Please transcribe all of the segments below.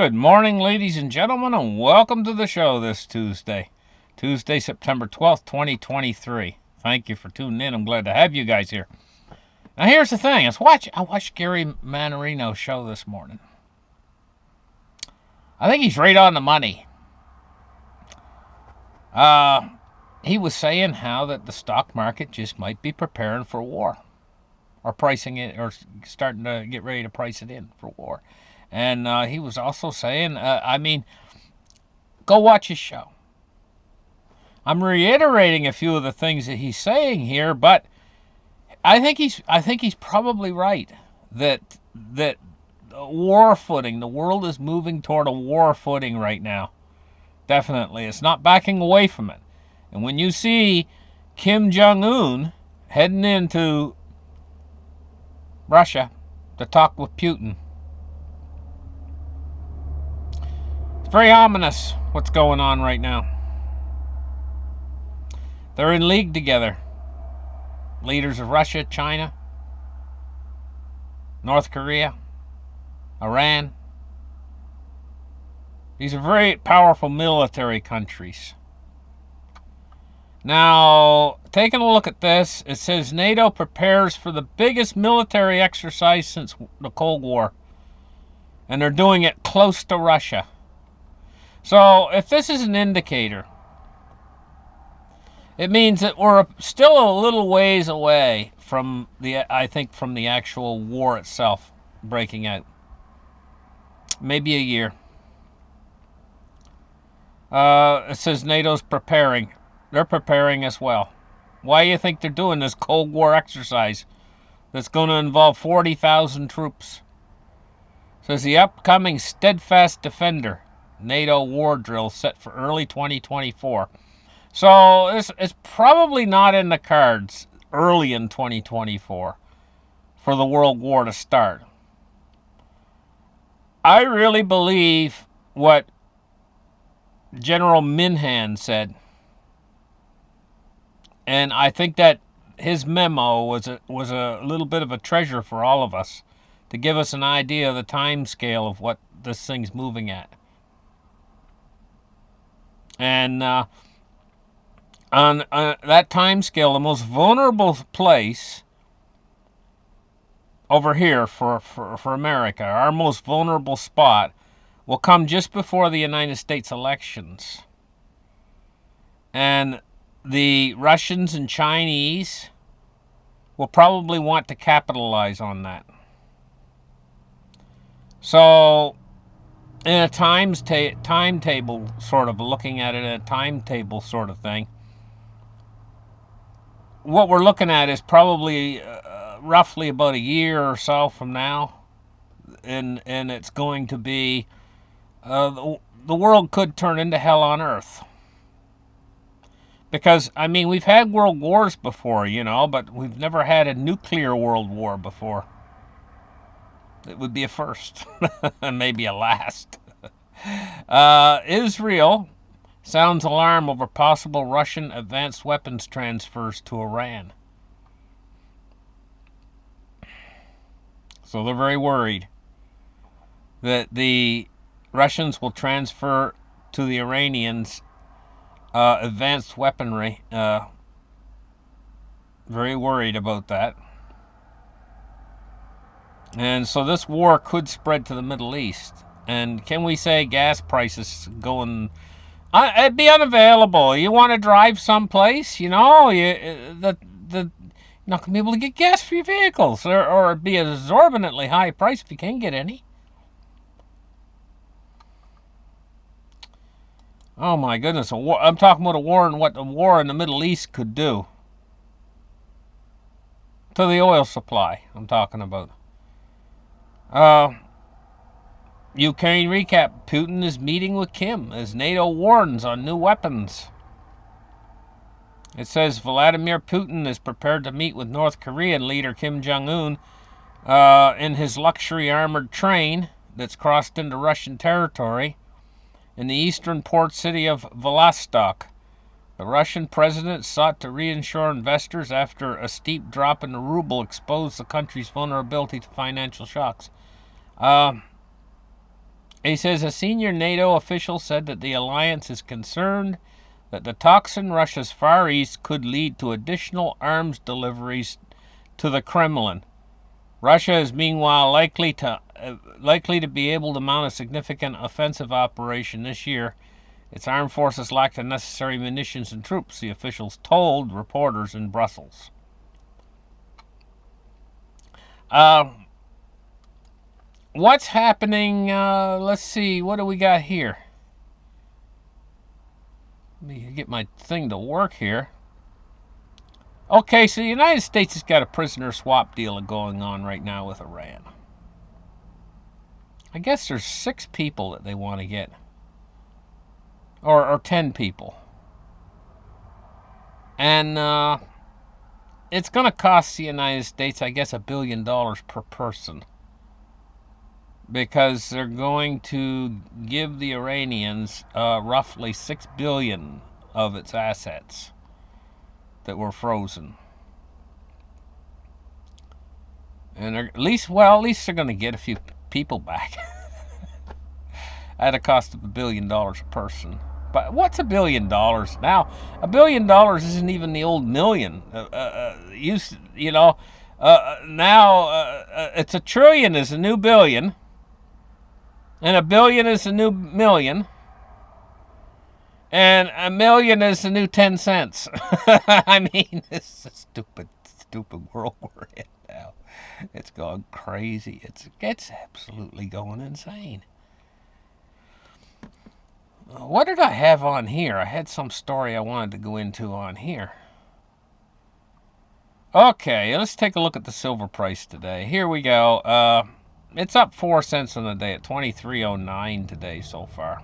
Good morning, ladies and gentlemen, and welcome to the show this Tuesday, September 12th, 2023. Thank you for tuning in. I'm glad to have you guys here. Now, here's the thing. I watched Gary Manarino's show this morning. I think he's right on the money. He was saying how that the stock market just might be preparing for war, or pricing it, or starting to get ready to price it in for war. And he was also saying, go watch his show. I'm reiterating a few of the things that he's saying here, but I think he's probably right that war footing. The world is moving toward a war footing right now. Definitely, it's not backing away from it. And when you see Kim Jong-un heading into Russia to talk with Putin, it's very ominous what's going on right now. They're in league together. Leaders of Russia, China, North Korea, Iran. These are very powerful military countries. Now, taking a look at this, it says NATO prepares for the biggest military exercise since the Cold War. And they're doing it close to Russia. So, if this is an indicator, it means that we're still a little ways away from the actual war itself breaking out. Maybe a year. It says NATO's preparing. They're preparing as well. Why do you think they're doing this Cold War exercise that's going to involve 40,000 troops? It says the upcoming Steadfast Defender NATO war drill set for early 2024. So it's probably not in the cards early in 2024 for the World War to start. I really believe what General Minhan said, and I think that his memo was a little bit of a treasure for all of us to give us an idea of the time scale of what this thing's moving at. And on that time scale, the most vulnerable place over here for America, our most vulnerable spot, will come just before the United States elections. And the Russians and Chinese will probably want to capitalize on that. So, in a timetable sort of, looking at it in a timetable sort of thing, what we're looking at is probably roughly about a year or so from now, and it's going to be the world could turn into hell on earth. Because, we've had world wars before, but we've never had a nuclear world war before. It would be a first, maybe a last. Israel sounds alarm over possible Russian advanced weapons transfers to Iran. So they're very worried that the Russians will transfer to the Iranians advanced weaponry. Very worried about that. And so this war could spread to the Middle East. And can we say gas prices going... it'd be unavailable. You want to drive someplace, you're not going to be able to get gas for your vehicles, or it'd be an exorbitantly high price if you can't get any. Oh my goodness, a war. I'm talking about a war and what the war in the Middle East could do to the oil supply. I'm talking about. Ukraine recap. Putin is meeting with Kim as NATO warns on new weapons. It says Vladimir Putin is prepared to meet with North Korean leader Kim Jong-un in his luxury armored train that's crossed into Russian territory in the eastern port city of Vladivostok. The Russian president sought to reassure investors after a steep drop in the ruble exposed the country's vulnerability to financial shocks. He says a senior NATO official said that the alliance is concerned that the talks in Russia's Far East could lead to additional arms deliveries to the Kremlin. Russia is meanwhile likely to be able to mount a significant offensive operation this year. Its armed forces lack the necessary munitions and troops, the officials told reporters in Brussels. What's happening? Let's see. What do we got here? Let me get my thing to work here. Okay, so the United States has got a prisoner swap deal going on right now with Iran. I guess there's 6 people that they want to get. Or 10 people. And it's going to cost the United States, I guess, $1 billion per person. Because they're going to give the Iranians roughly $6 billion of its assets that were frozen. And at least they're going to get a few people back. At a cost of $1 billion a person. But what's $1 billion now? $1 billion isn't even the old million. Now it's $1 trillion is a new billion, and $1 billion is a new million, and $1 million is the new 10 cents. I mean, it's a stupid world we're in now. It's gone crazy. It's absolutely going insane. What did I have on here? I had some story I wanted to go into on here. Okay, let's take a look at the silver price today. Here we go. It's up 4 cents on the day at 23.09 today so far.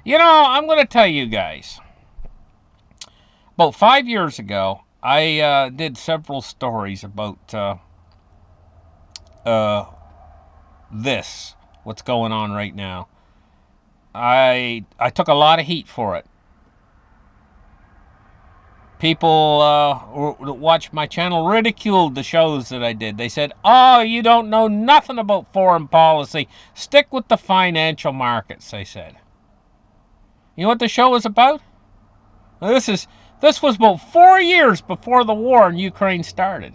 I'm going to tell you guys. About 5 years ago, I did several stories about what's going on right now. I took a lot of heat for it. People who watched my channel ridiculed the shows that I did. They said, "Oh, you don't know nothing about foreign policy. Stick with the financial markets," they said. You know what the show was about? This was about 4 years before the war in Ukraine started.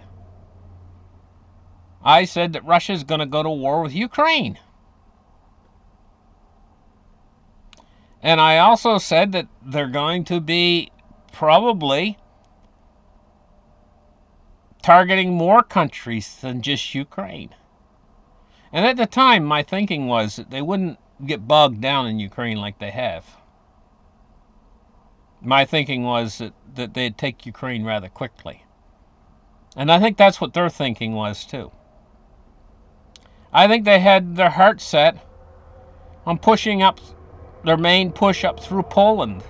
I said that Russia's going to go to war with Ukraine. And I also said that they're going to be probably targeting more countries than just Ukraine. And at the time, my thinking was that they wouldn't get bogged down in Ukraine like they have. My thinking was that they'd take Ukraine rather quickly. And I think that's what their thinking was too. I think they had their heart set on pushing up their main push up through Poland.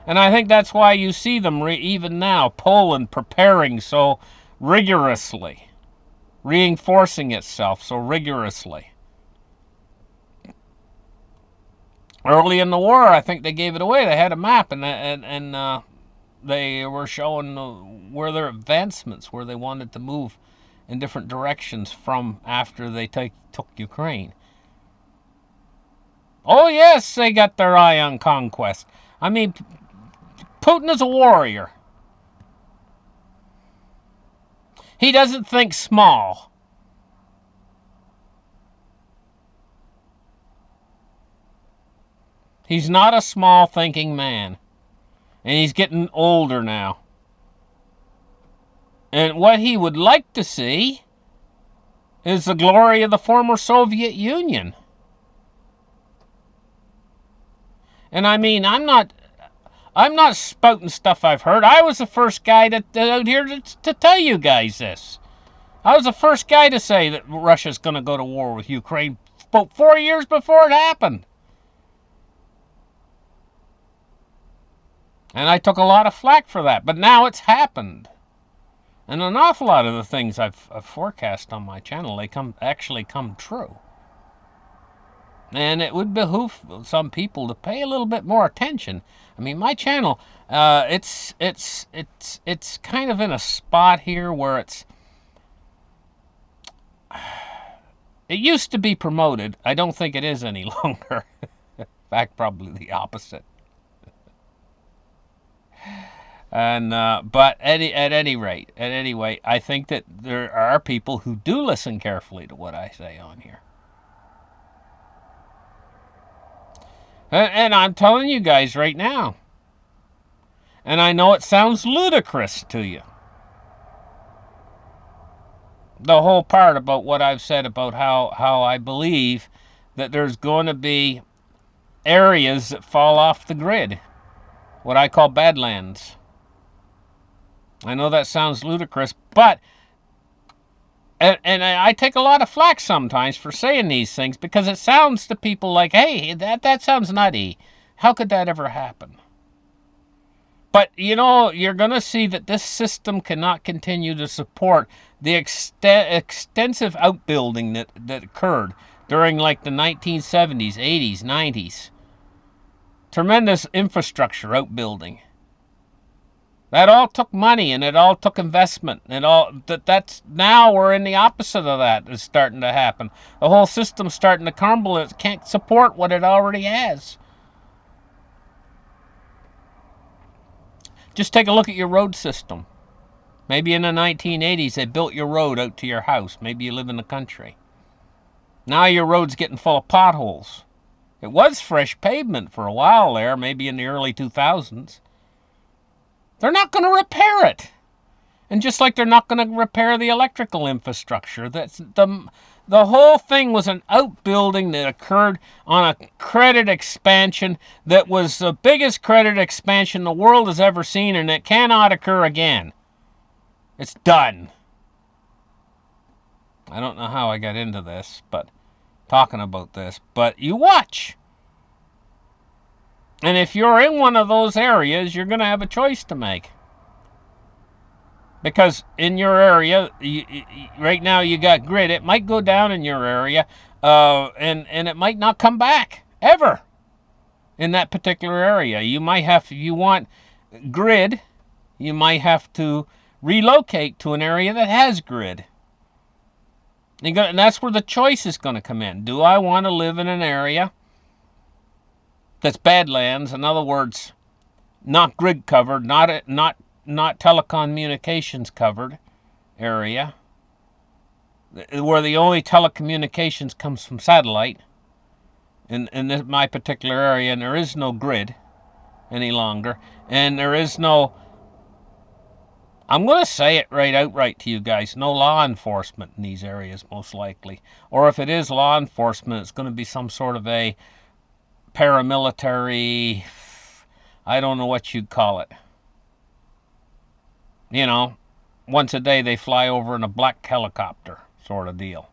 And I think that's why you see them even now, Poland preparing so rigorously, reinforcing itself so rigorously. Early in the war, I think they gave it away. They had a map, and they were showing where their advancements, where they wanted to move in different directions from after they took Ukraine. Oh yes, they got their eye on conquest. I mean, Putin is a warrior. He doesn't think small. He's not a small thinking man. And he's getting older now. And what he would like to see is the glory of the former Soviet Union. And I mean, I'm not spouting stuff I've heard. I was the first guy out here to tell you guys this. I was the first guy to say that Russia's going to go to war with Ukraine about 4 years before it happened. And I took a lot of flack for that. But now it's happened. And an awful lot of the things I've forecast on my channel, they actually come true. And it would behoove some people to pay a little bit more attention. I mean, my channel, it's kind of in a spot here where It used to be promoted. I don't think it is any longer. In fact, probably the opposite. And but at any rate, I think that there are people who do listen carefully to what I say on here. And I'm telling you guys right now, and I know it sounds ludicrous to you, the whole part about what I've said about how I believe that there's going to be areas that fall off the grid, what I call Badlands. I know that sounds ludicrous, but and I take a lot of flack sometimes for saying these things because it sounds to people like, hey, that sounds nutty. How could that ever happen? But, you're going to see that this system cannot continue to support the extensive outbuilding that occurred during like the 1970s, 80s, 90s. Tremendous infrastructure outbuilding. That all took money and it all took investment. And that's now we're in the opposite of that is starting to happen. The whole system's starting to crumble. It can't support what it already has. Just take a look at your road system. Maybe in the 1980s they built your road out to your house. Maybe you live in the country. Now your road's getting full of potholes. It was fresh pavement for a while there, maybe in the early 2000s. They're not going to repair it. And just like they're not going to repair the electrical infrastructure, that's the whole thing was an outbuilding that occurred on a credit expansion that was the biggest credit expansion the world has ever seen, and it cannot occur again. It's done. I don't know how I got into this, but talking about this, but you watch. And if you're in one of those areas, you're going to have a choice to make. Because in your area, right now you got grid. It might go down in your area, and it might not come back ever in that particular area. You might have, if you want grid, you might have to relocate to an area that has grid. And that's where the choice is going to come in. Do I want to live in an area that's Badlands? In other words, not grid covered, not telecommunications covered area, where the only telecommunications comes from satellite in my particular area, and there is no grid any longer, and there is no, I'm going to say it outright to you guys, no law enforcement in these areas most likely. Or if it is law enforcement, it's going to be some sort of a paramilitary, I don't know what you'd call it. Once a day they fly over in a black helicopter sort of deal.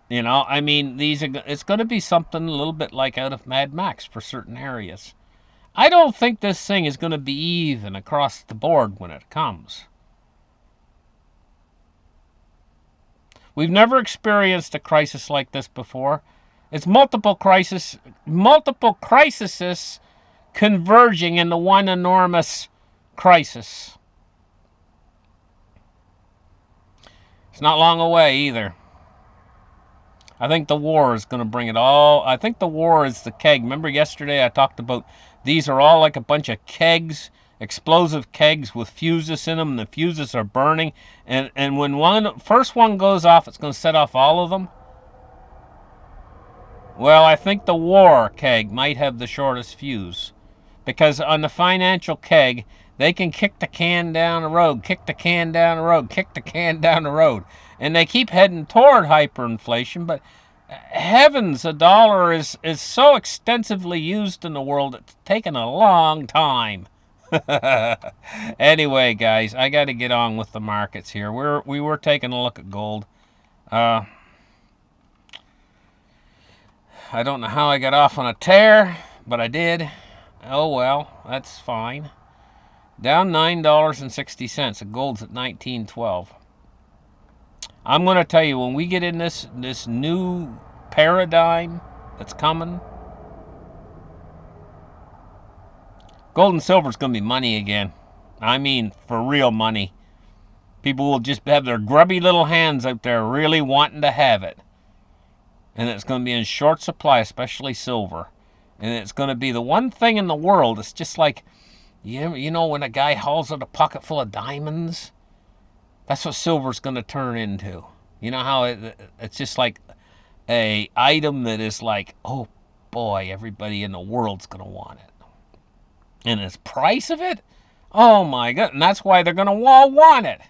It's going to be something a little bit like out of Mad Max for certain areas. I don't think this thing is going to be even across the board when it comes. We've never experienced a crisis like this before. It's multiple crises converging into one enormous crisis. It's not long away either. I think the war is going to bring it all. I think the war is the keg. Remember yesterday I talked about these are all like a bunch of kegs, explosive kegs with fuses in them, and the fuses are burning. And when first one goes off, it's going to set off all of them. Well, I think the war keg might have the shortest fuse. Because on the financial keg, they can kick the can down the road, kick the can down the road, kick the can down the road. And they keep heading toward hyperinflation, but heavens, a dollar is so extensively used in the world, it's taken a long time. Anyway, guys, I got to get on with the markets here. We were taking a look at gold. I don't know how I got off on a tear, but I did. Oh well, that's fine. Down $9.60. The gold's at $19.12. I'm going to tell you, when we get in this new paradigm that's coming, gold and silver is going to be money again. I mean, for real money. People will just have their grubby little hands out there really wanting to have it. And it's going to be in short supply, especially silver. And it's going to be the one thing in the world. It's just like, you know when a guy hauls out a pocket full of diamonds? That's what silver's going to turn into. You know how it's just like a item that is like, oh boy, everybody in the world's going to want it. And its price of it? Oh my god. And that's why they're going to all want it.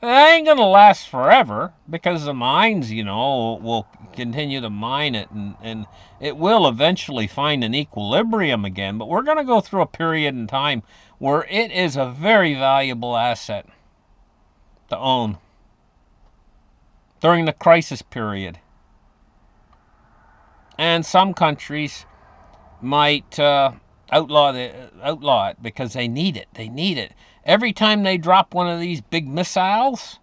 It ain't going to last forever because the mines, will continue to mine it, and it will eventually find an equilibrium again. But we're going to go through a period in time where it is a very valuable asset to own during the crisis period. And some countries might outlaw it because they need it. They need it. Every time they drop one of these big missiles,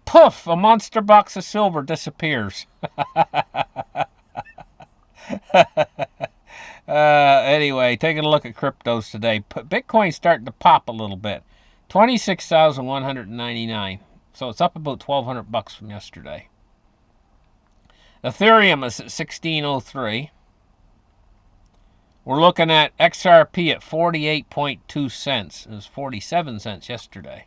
poof, a monster box of silver disappears. Anyway, taking a look at cryptos today. Bitcoin's starting to pop a little bit. 26,199. So it's up about $1,200 from yesterday. Ethereum is at 1603. We're looking at XRP at 48.2 cents. It was 47 cents yesterday.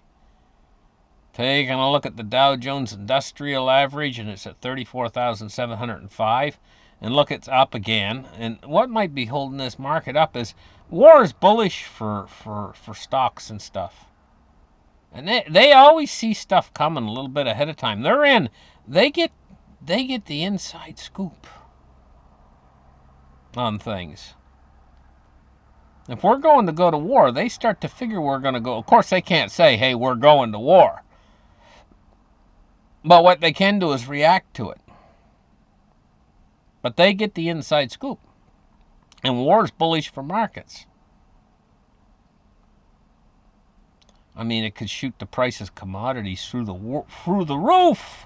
Taking a look at the Dow Jones Industrial Average, and it's at 34,705. And look, it's up again. And what might be holding this market up is war is bullish for stocks and stuff. And they always see stuff coming a little bit ahead of time. They get the inside scoop on things. If we're going to war, they start to figure we're going to go. Of course, they can't say, hey, we're going to war. But what they can do is react to it. But they get the inside scoop. And war is bullish for markets. I mean, it could shoot the price of commodities through the roof.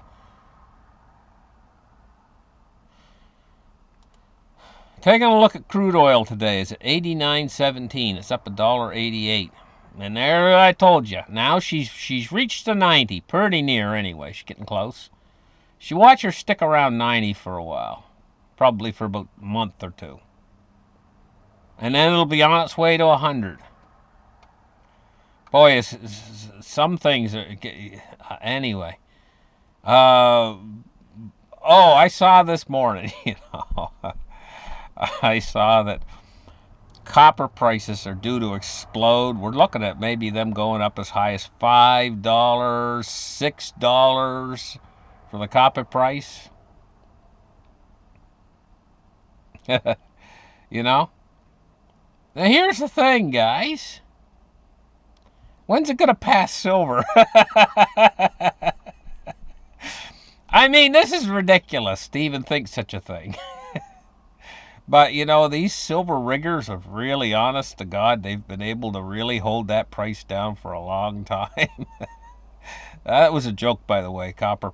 Taking a look at crude oil today, it's at 89.17. It's up $1.88. And there I told you. Now she's reached the 90. Pretty near anyway. She's getting close. She watch her stick around 90 for a while. Probably for about a month or two. And then it'll be on its way to 100. Boy, some things are... Anyway. I saw this morning, I saw that copper prices are due to explode. We're looking at maybe them going up as high as $5, $6 for the copper price. Now here's the thing, guys. When's it going to pass silver? I mean, this is ridiculous to even think such a thing. But, these silver riggers are really, honest to God, they've been able to really hold that price down for a long time. That was a joke, by the way, copper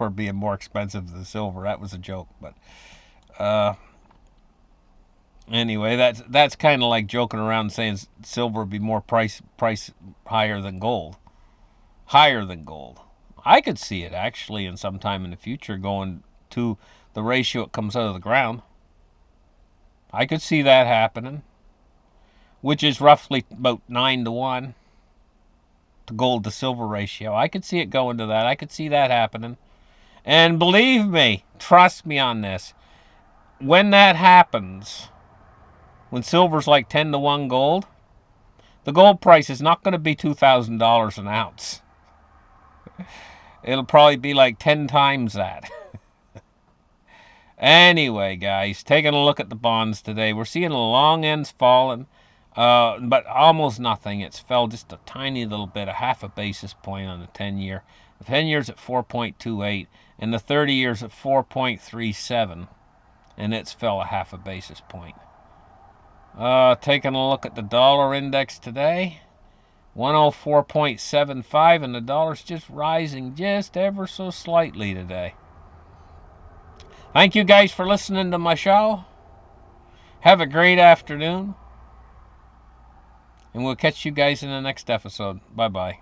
being more expensive than silver. That was a joke. But anyway, that's kind of like joking around saying silver would be more price higher than gold. Higher than gold. I could see it, actually, in some time in the future going to the ratio it comes out of the ground. I could see that happening, which is roughly about 9-to-1 to gold to silver ratio. I could see it going to that. I could see that happening. And believe me, trust me on this, when that happens, when silver's like 10-to-1 gold, the gold price is not going to be $2,000 an ounce. It'll probably be like 10 times that. Anyway, guys, taking a look at the bonds today. We're seeing the long ends falling, but almost nothing. It's fell just a tiny little bit, a half a basis point on the 10-year. The 10 year's at 4.28, and the 30 year's at 4.37, and it's fell a half a basis point. Taking a look at the dollar index today, 104.75, and the dollar's just rising just ever so slightly today. Thank you guys for listening to my show. Have a great afternoon. And we'll catch you guys in the next episode. Bye-bye.